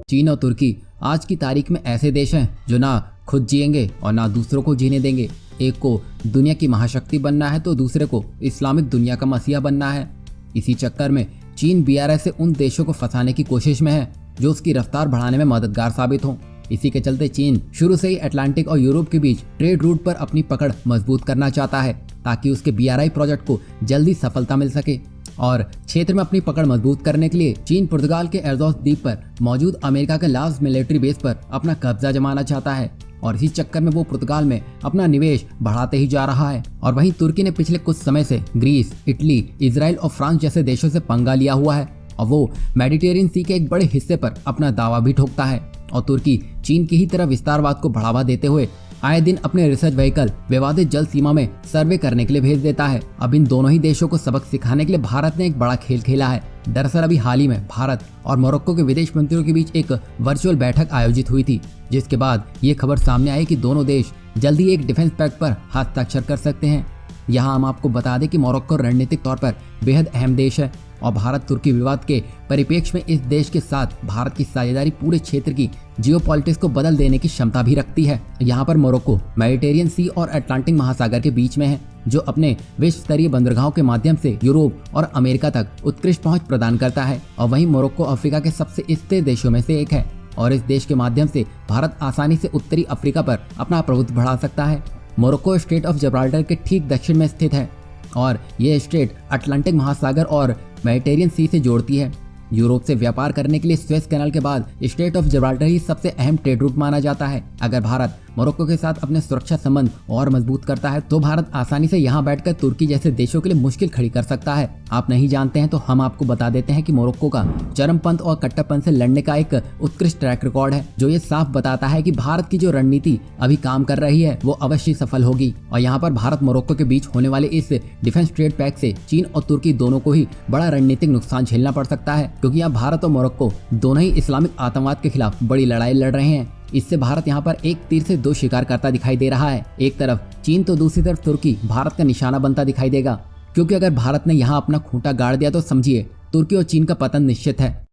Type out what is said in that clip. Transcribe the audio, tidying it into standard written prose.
चीन और तुर्की आज की तारीख में ऐसे देश हैं जो ना खुद जिएंगे और ना दूसरों को जीने देंगे। एक को दुनिया की महाशक्ति बनना है तो दूसरे को इस्लामिक दुनिया का मसीहा बनना है। इसी चक्कर में चीन बीआरआई से उन देशों को फंसाने की कोशिश में है जो उसकी रफ्तार बढ़ाने में मददगार साबित हों। इसी के चलते चीन शुरू से ही अटलांटिक और यूरोप के बीच ट्रेड रूट पर अपनी पकड़ मजबूत करना चाहता है ताकि उसके बीआरआई प्रोजेक्ट को जल्दी सफलता मिल सके। और क्षेत्र में अपनी पकड़ मजबूत करने के लिए चीन पुर्तगाल के एज़ोस द्वीप पर मौजूद अमेरिका के लास मिलिट्री बेस पर अपना कब्जा जमाना चाहता है और इसी चक्कर में वो पुर्तगाल में अपना निवेश बढ़ाते ही जा रहा है। और वहीं तुर्की ने पिछले कुछ समय से ग्रीस, इटली, इजराइल और फ्रांस जैसे देशों से पंगा लिया हुआ है और वो मेडिटेरियन सी के एक बड़े हिस्से पर अपना दावा भी ठोकता है। और तुर्की चीन की ही तरह विस्तारवाद को बढ़ावा देते हुए आए दिन अपने रिसर्च व्हीकल विवादित जल सीमा में सर्वे करने के लिए भेज देता है। अब इन दोनों ही देशों को सबक सिखाने के लिए भारत ने एक बड़ा खेल खेला है। दरअसल अभी हाल ही में भारत और मोरक्को के विदेश मंत्रियों के बीच एक वर्चुअल बैठक आयोजित हुई थी, जिसके बाद ये खबर सामने आई कि दोनों देश जल्दी एक डिफेंस पैक्ट पर हस्ताक्षर कर सकते हैं। यहाँ हम आपको बता दें कि मोरक्को रणनीतिक तौर पर बेहद अहम देश है और भारत तुर्की विवाद के परिप्रेक्ष्य में इस देश के साथ भारत की साझेदारी पूरे क्षेत्र की जियोपॉलिटिक्स को बदल देने की क्षमता भी रखती है। यहाँ पर मोरक्को मेडिटेरियन सी और अटलांटिक महासागर के बीच में है, जो अपने विश्व स्तरीय बंदरगाहों के माध्यम से यूरोप और अमेरिका तक उत्कृष्ट पहुंच प्रदान करता है। और वहीं मोरक्को अफ्रीका के सबसे स्थिर देशों में से एक है और इस देश के माध्यम से भारत आसानी से उत्तरी अफ्रीका पर अपना प्रभुत्व बढ़ा सकता है। मोरक्को स्ट्रेट ऑफ जिब्राल्टर के ठीक दक्षिण में स्थित है और यह स्ट्रेट अटलांटिक महासागर और मेडिटेरियन सी से जोड़ती है। यूरोप से व्यापार करने के लिए स्वेज कैनाल के बाद स्ट्रेट ऑफ जिब्राल्टर ही सबसे अहम ट्रेड रूट माना जाता है। अगर भारत मोरक्को के साथ अपने सुरक्षा संबंध और मजबूत करता है तो भारत आसानी से यहाँ बैठकर तुर्की जैसे देशों के लिए मुश्किल खड़ी कर सकता है। आप नहीं जानते हैं तो हम आपको बता देते हैं कि मोरक्को का चरमपंथ और कट्टरपंथ से लड़ने का एक उत्कृष्ट ट्रैक रिकॉर्ड है, जो ये साफ बताता है कि भारत की जो रणनीति अभी काम कर रही है वो अवश्य सफल होगी। और यहाँ पर भारत मोरक्को के बीच होने वाले इस डिफेंस ट्रेड पैक्ट से चीन और तुर्की दोनों को ही बड़ा रणनीतिक नुकसान झेलना पड़ सकता है, क्योंकि यहाँ भारत और मोरक्को दोनों ही इस्लामिक आतंकवाद के खिलाफ बड़ी लड़ाई लड़ रहे हैं। इससे भारत यहाँ पर एक तीर से दो शिकार करता दिखाई दे रहा है। एक तरफ चीन तो दूसरी तरफ तुर्की भारत का निशाना बनता दिखाई देगा, क्योंकि अगर भारत ने यहाँ अपना खूंटा गाड़ दिया तो समझिए तुर्की और चीन का पतन निश्चित है।